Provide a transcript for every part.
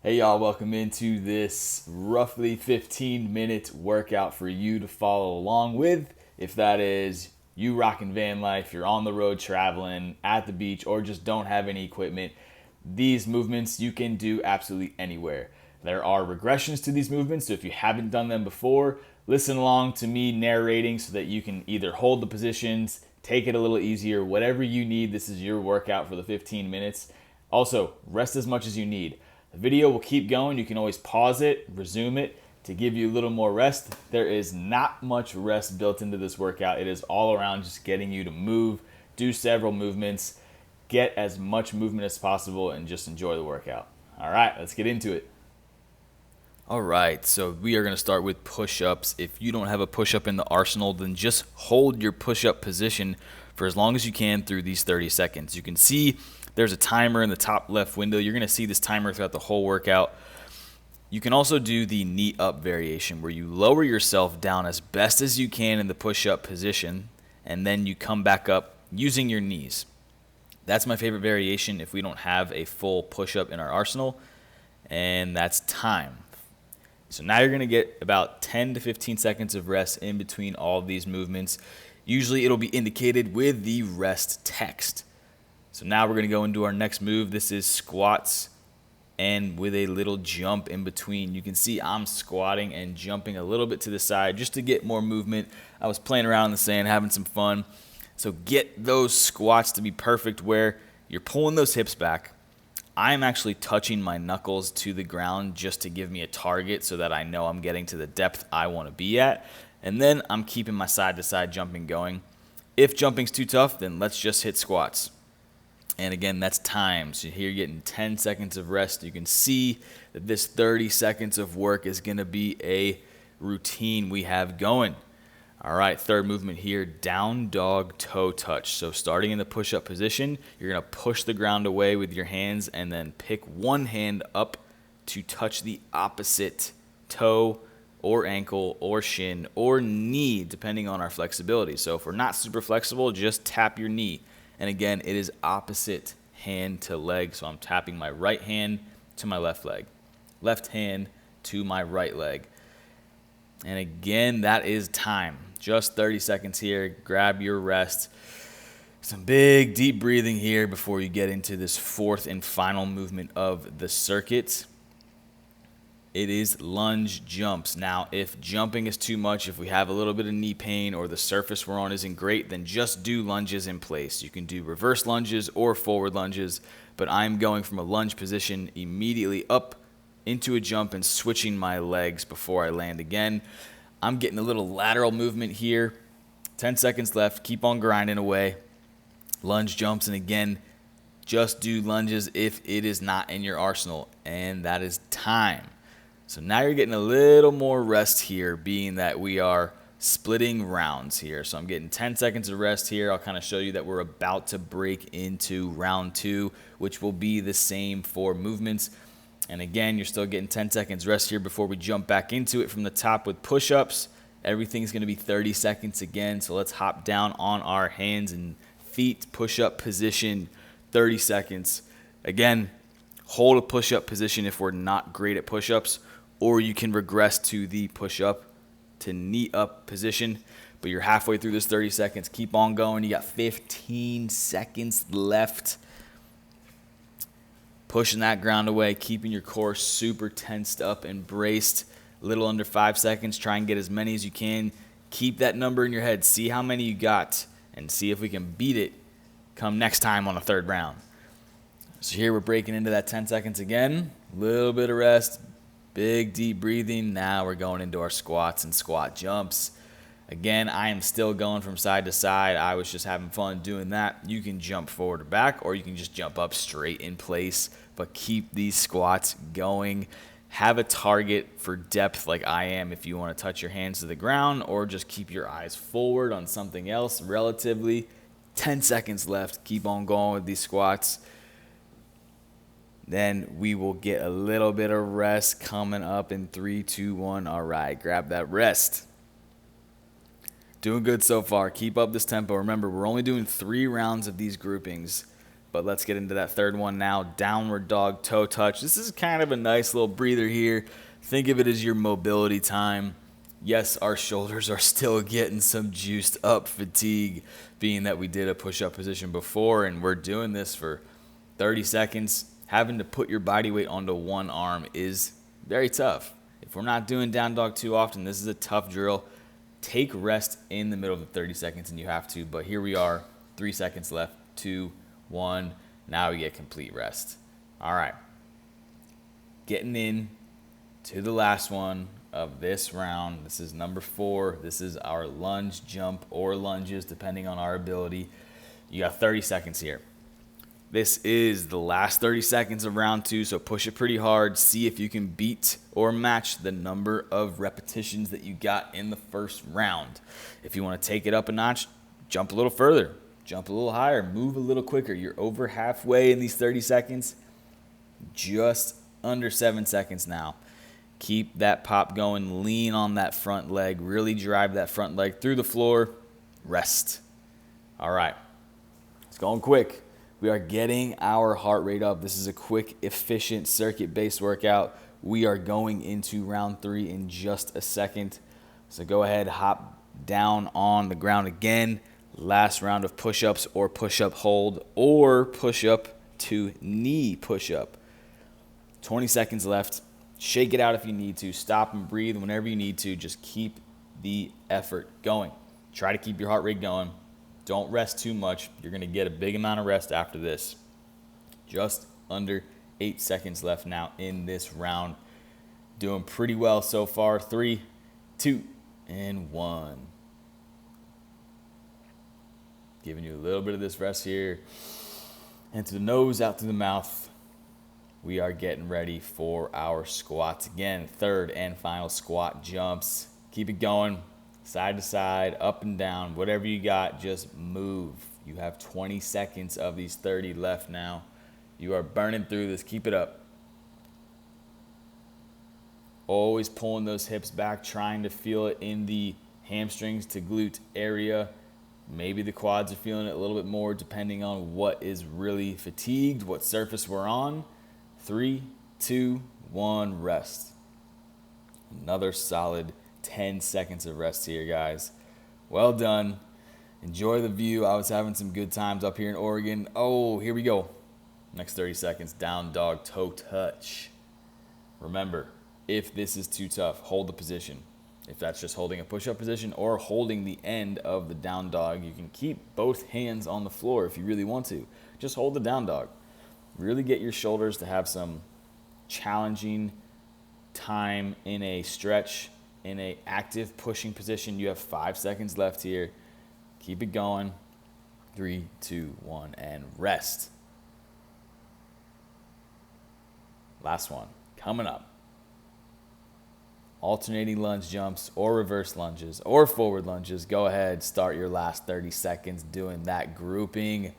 Hey y'all, welcome into this roughly 15-minute workout for you to follow along with. If that is you rocking van life, you're on the road traveling, at the beach, or just don't have any equipment, these movements you can do absolutely anywhere. There are regressions to these movements, so if you haven't done them before, listen along to me narrating so that you can either hold the positions, take it a little easier, whatever you need. This is your workout for the 15 minutes. Also, rest as much as you need. The video will keep going. You can always pause it, resume it to give you a little more rest. There is not much rest built into this workout. It is all around just getting you to move, do several movements, get as much movement as possible, and just enjoy the workout. All right, let's get into it. All right, so we are going to start with push-ups. If you don't have a push-up in the arsenal, then just hold your push-up position for as long as you can through these 30 seconds. You can see there's a timer in the top left window. You're going to see this timer throughout the whole workout. You can also do the knee up variation where you lower yourself down as best as you can in the push-up position, and then you come back up using your knees. That's my favorite variation if we don't have a full push-up in our arsenal, and that's time. So now you're going to get about 10 to 15 seconds of rest in between all of these movements. Usually it'll be indicated with the rest text. So now we're going to go into our next move. This is squats and with a little jump in between. You can see I'm squatting and jumping a little bit to the side just to get more movement. I was playing around in the sand, having some fun. So get those squats to be perfect where you're pulling those hips back. I'm actually touching my knuckles to the ground just to give me a target so that I know I'm getting to the depth I want to be at. And then I'm keeping my side-to-side jumping going. If jumping's too tough, then let's just hit squats. And again, that's time. So here you're getting 10 seconds of rest. You can see that this 30 seconds of work is going to be a routine we have going. All right, third movement here, down dog toe touch. So starting in the push-up position, you're going to push the ground away with your hands and then pick one hand up to touch the opposite toe or ankle or shin or knee, depending on our flexibility. So if we're not super flexible, just tap your knee. And again, it is opposite hand to leg. So I'm tapping my right hand to my left leg, left hand to my right leg. And again, that is time. Just 30 seconds here. Grab your rest. Some big, deep breathing here before you get into this fourth and final movement of the circuit. It is lunge jumps. Now, if jumping is too much, if we have a little bit of knee pain or the surface we're on isn't great, then just do lunges in place. You can do reverse lunges or forward lunges, but I'm going from a lunge position immediately up into a jump and switching my legs before I land again. I'm getting a little lateral movement here. 10 seconds left. Keep on grinding away. Lunge jumps, and again, just do lunges if it is not in your arsenal, and that is time. So now you're getting a little more rest here, being that we are splitting rounds here. So I'm getting 10 seconds of rest here. I'll kind of show you that we're about to break into round 2, which will be the same for movements. And again, you're still getting 10 seconds rest here before we jump back into it from the top with push-ups. Everything's going to be 30 seconds again. So let's hop down on our hands and feet, push-up position, 30 seconds. Again, hold a push-up position if we're not great at push-ups, or you can regress to the push-up to knee-up position. But you're halfway through this 30 seconds. Keep on going. You got 15 seconds left. Pushing that ground away, keeping your core super tensed up and braced. A little under 5 seconds. Try and get as many as you can. Keep that number in your head. See how many you got and see if we can beat it come next time on the third round. So here we're breaking into that 10 seconds again. A little bit of rest. Big, deep breathing. Now we're going into our squats and squat jumps. Again, I am still going from side to side. I was just having fun doing that. You can jump forward or back, or you can just jump up straight in place, but keep these squats going. Have a target for depth like I am if you want to touch your hands to the ground, or just keep your eyes forward on something else relatively. 10 seconds left. Keep on going with these squats. Then we will get a little bit of rest coming up in 3, 2, 1. All right, grab that rest. Doing good so far. Keep up this tempo. Remember, we're only doing 3 rounds of these groupings. But let's get into that third one now. Downward dog toe touch. This is kind of a nice little breather here. Think of it as your mobility time. Yes, our shoulders are still getting some juiced up fatigue, being that we did a push-up position before, and we're doing this for 30 seconds. Having to put your body weight onto one arm is very tough. If we're not doing down dog too often, this is a tough drill. Take rest in the middle of the 30 seconds, and you have to, but here we are, 3 seconds left, 2, 1. Now we get complete rest. All right. Getting in to the last one of this round. This is number 4. This is our lunge, jump, or lunges, depending on our ability. You got 30 seconds here. This is the last 30 seconds of round 2, so push it pretty hard. See if you can beat or match the number of repetitions that you got in the first round. If you want to take it up a notch, jump a little further, jump a little higher, move a little quicker. You're over halfway in these 30 seconds, just under 7 seconds now. Keep that pop going, lean on that front leg, really drive that front leg through the floor, rest. All right, it's going quick. We are getting our heart rate up. This is a quick, efficient, circuit-based workout. We are going into round 3 in just a second. So go ahead, hop down on the ground again. Last round of push-ups or push-up hold or push-up to knee push-up. 20 seconds left. Shake it out if you need to. Stop and breathe whenever you need to. Just keep the effort going. Try to keep your heart rate going. Don't rest too much. You're going to get a big amount of rest after this. Just under 8 seconds left now in this round. Doing pretty well so far. 3, 2, and 1. Giving you a little bit of this rest here. Into the nose, out through the mouth. We are getting ready for our squats again. Third and final squat jumps. Keep it going. Side to side, up and down, whatever you got, just move. You have 20 seconds of these 30 left now. You are burning through this. Keep it up. Always pulling those hips back, trying to feel it in the hamstrings to glute area. Maybe the quads are feeling it a little bit more depending on what is really fatigued, what surface we're on. 3, 2, 1, rest. Another solid 10 seconds of rest here, guys. Well done. Enjoy the view. I was having some good times up here in Oregon. Oh, here we go. Next 30 seconds, down dog toe touch. Remember, if this is too tough, hold the position. If that's just holding a push-up position or holding the end of the down dog, you can keep both hands on the floor if you really want to. Just hold the down dog. Really get your shoulders to have some challenging time in a stretch, in a active pushing position. You have 5 seconds left here. Keep it going. 3, 2, 1, and rest. Last one coming up. Alternating lunge jumps or reverse lunges or forward lunges. Go ahead, start your last 30 seconds doing that grouping.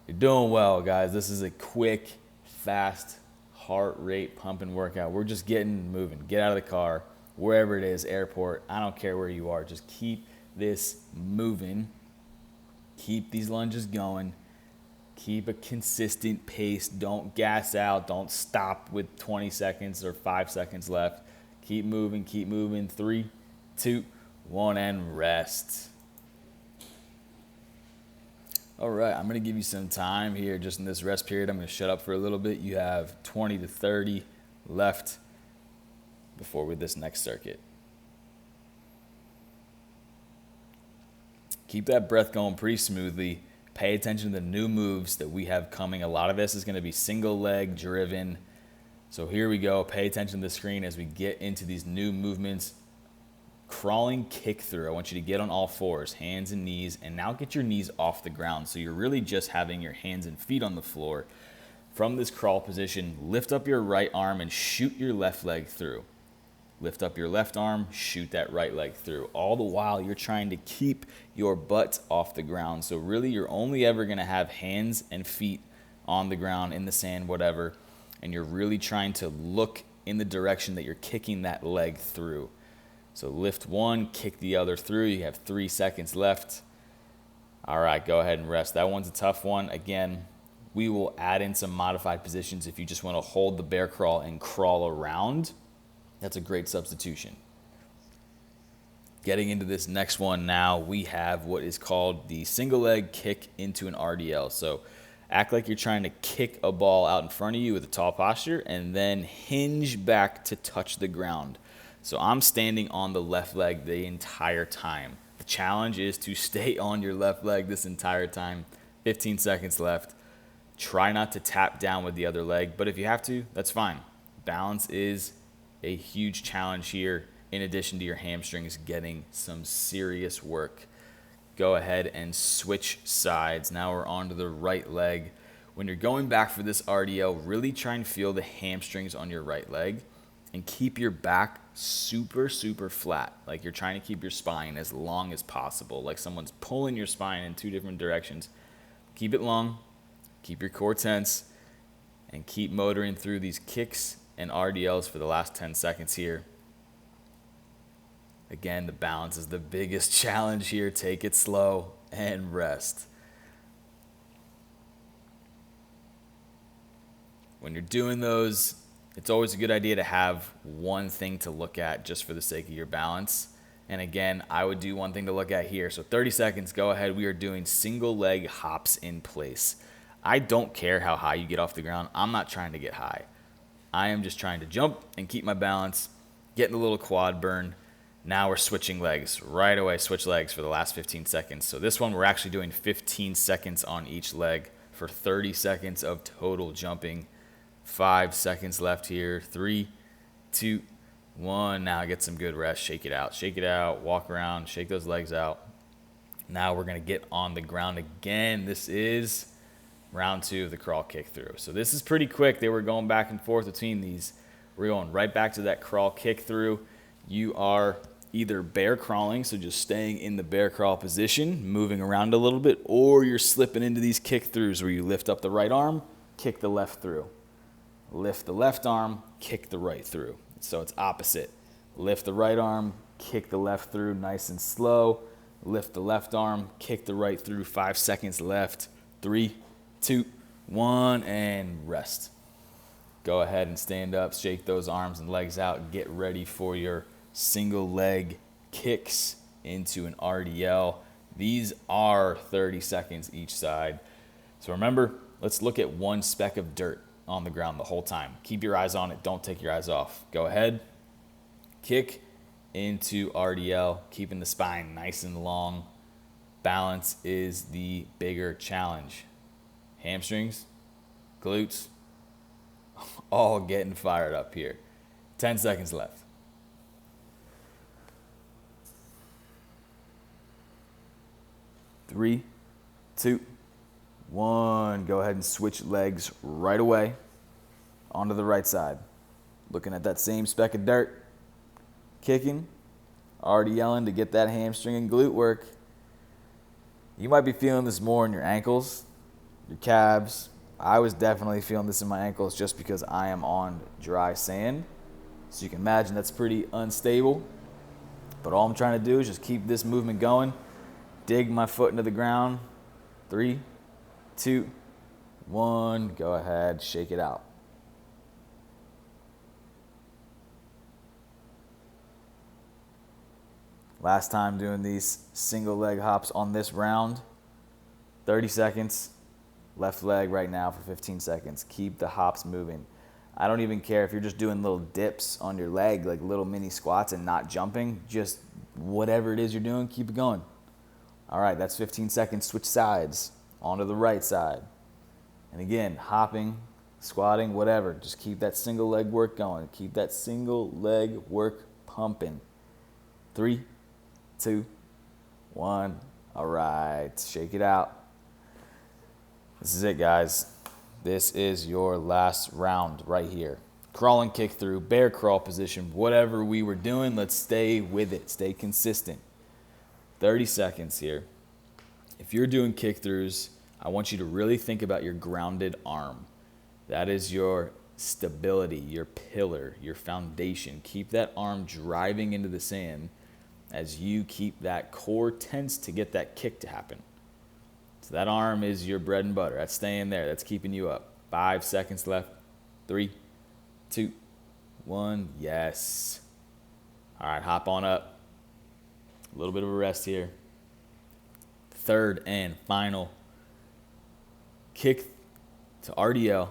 You're doing well, guys. This is a quick, fast, heart rate pumping workout. We're just getting moving. Get out of the car, wherever it is, airport. I don't care where you are. Just keep this moving. Keep these lunges going. Keep a consistent pace. Don't gas out. Don't stop with 20 seconds or 5 seconds left. Keep moving, keep moving. 3, 2, 1, and rest. All right, I'm going to give you some time here just in this rest period. I'm going to shut up for a little bit. You have 20 to 30 left before with this next circuit. Keep that breath going pretty smoothly. Pay attention to the new moves that we have coming. A lot of this is going to be single leg driven. So here we go. Pay attention to the screen as we get into these new movements. Crawling kick through. I want you to get on all fours, hands and knees, and now get your knees off the ground. So you're really just having your hands and feet on the floor. From this crawl position, lift up your right arm and shoot your left leg through. Lift up your left arm, shoot that right leg through. All the while, you're trying to keep your butt off the ground. So really, you're only ever going to have hands and feet on the ground, in the sand, whatever. And you're really trying to look in the direction that you're kicking that leg through. So lift one, kick the other through. You have 3 seconds left. All right, go ahead and rest. That one's a tough one. Again, we will add in some modified positions if you just want to hold the bear crawl and crawl around. That's a great substitution. Getting into this next one now, we have what is called the single leg kick into an RDL. So act like you're trying to kick a ball out in front of you with a tall posture and then hinge back to touch the ground. So I'm standing on the left leg the entire time. The challenge is to stay on your left leg this entire time. 15 seconds left. Try not to tap down with the other leg, but if you have to, that's fine. Balance is a huge challenge here, in addition to your hamstrings getting some serious work. Go ahead and switch sides. Now we're on to the right leg. When you're going back for this RDL, really try and feel the hamstrings on your right leg and keep your back super, super flat. Like you're trying to keep your spine as long as possible, like someone's pulling your spine in two different directions. Keep it long, keep your core tense, and keep motoring through these kicks and RDLs for the last 10 seconds here. Again, the balance is the biggest challenge here. Take it slow and rest. When you're doing those, it's always a good idea to have one thing to look at just for the sake of your balance. And again, I would do one thing to look at here. So 30 seconds, go ahead. We are doing single leg hops in place. I don't care how high you get off the ground. I'm not trying to get high. I am just trying to jump and keep my balance, getting a little quad burn. Now we're switching legs. Right away, switch legs for the last 15 seconds. So this one, we're actually doing 15 seconds on each leg for 30 seconds of total jumping. 5 seconds left here. 3, 2, 1. Now get some good rest. Shake it out, walk around, shake those legs out. Now we're going to get on the ground again. This is round 2 of the crawl kick through. So this is pretty quick. They were going back and forth between these. We're going right back to that crawl kick through. You are either bear crawling, so just staying in the bear crawl position, moving around a little bit, or you're slipping into these kick throughs where you lift up the right arm, kick the left through. Lift the left arm, kick the right through. So it's opposite. Lift the right arm, kick the left through, nice and slow. Lift the left arm, kick the right through. 5 seconds left. 3, 2, 1, and rest. Go ahead and stand up, shake those arms and legs out. Get ready for your single leg kicks into an RDL. These are 30 seconds each side. So remember, let's look at one speck of dirt on the ground the whole time. Keep your eyes on it. Don't take your eyes off. Go ahead. Kick into RDL, keeping the spine nice and long. Balance is the bigger challenge. Hamstrings, glutes, all getting fired up here. 10 seconds left. 3, 2, 1. Go ahead and switch legs right away onto the right side. Looking at that same speck of dirt. Kicking, already yelling to get that hamstring and glute work. You might be feeling this more in your ankles, your calves. I was definitely feeling this in my ankles just because I am on dry sand. So you can imagine that's pretty unstable. But all I'm trying to do is just keep this movement going. Dig my foot into the ground. 3, 2, 1. Go ahead, shake it out. Last time doing these single leg hops on this round. 30 seconds. Left leg right now for 15 seconds. Keep the hops moving. I don't even care if you're just doing little dips on your leg, like little mini squats and not jumping. Just whatever it is you're doing, keep it going. All right, that's 15 seconds. Switch sides onto the right side. And again, hopping, squatting, whatever. Just keep that single leg work going. Keep that single leg work pumping. 3, 2, 1. All right, shake it out. This is it, guys. This is your last round right here. Crawl and kick through, bear crawl position, whatever we were doing, let's stay with it. Stay consistent. 30 seconds here. If you're doing kick throughs, I want you to really think about your grounded arm. That is your stability, your pillar, your foundation. Keep that arm driving into the sand as you keep that core tense to get that kick to happen. So that arm is your bread and butter. That's staying there. That's keeping you up. 5 seconds left. 3, 2, 1. Yes. All right, hop on up. A little bit of a rest here. Third and final. Kick to RDL.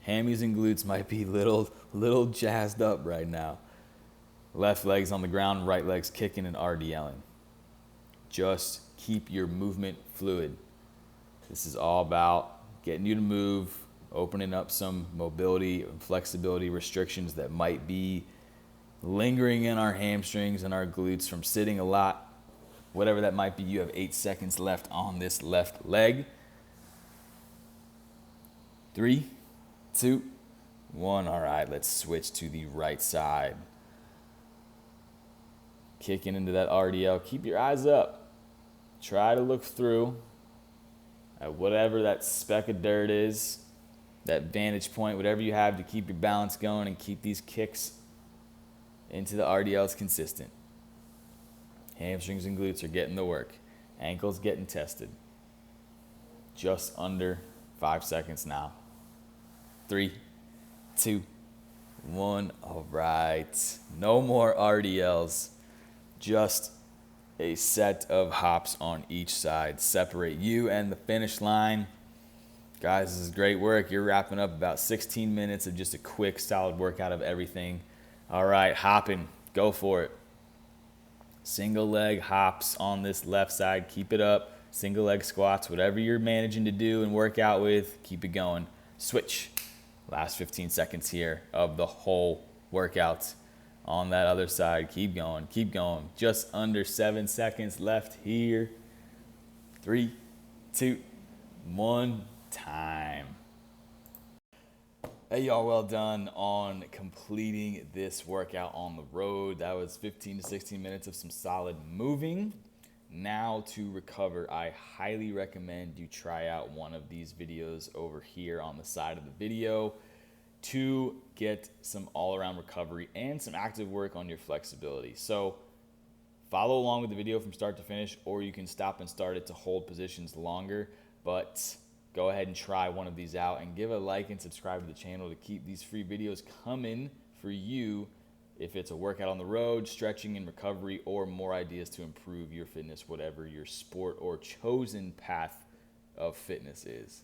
Hammies and glutes might be little jazzed up right now. Left leg's on the ground, right leg's kicking and RDLing. Just keep your movement fluid. This is all about getting you to move, opening up some mobility and flexibility restrictions that might be lingering in our hamstrings and our glutes from sitting a lot. Whatever that might be, you have 8 seconds left on this left leg. 3, 2, 1. All right, let's switch to the right side. Kicking into that RDL. Keep your eyes up. Try to look through at whatever that speck of dirt is, that vantage point, whatever you have to keep your balance going and keep these kicks into the RDLs consistent. Hamstrings and glutes are getting the work. Ankles getting tested. Just under 5 seconds now. 3, 2, 1. All right. No more RDLs. Just a set of hops on each side. Separate you and the finish line. Guys, this is great work. You're wrapping up about 16 minutes of just a quick, solid workout of everything. All right, hopping. Go for it. Single leg hops on this left side. Keep it up. Single leg squats. Whatever you're managing to do and work out with, keep it going. Switch. Last 15 seconds here of the whole workout. On that other side, keep going, keep going. Just under 7 seconds left here. 3, 2, 1, time. Hey y'all, well done on completing this workout on the road. That was 15 to 16 minutes of some solid moving. Now to recover, I highly recommend you try out one of these videos over here on the side of the video to get some all-around recovery and some active work on your flexibility. So follow along with the video from start to finish, or you can stop and start it to hold positions longer, but go ahead and try one of these out and give a like and subscribe to the channel to keep these free videos coming for you if it's a workout on the road, stretching and recovery, or more ideas to improve your fitness, whatever your sport or chosen path of fitness is.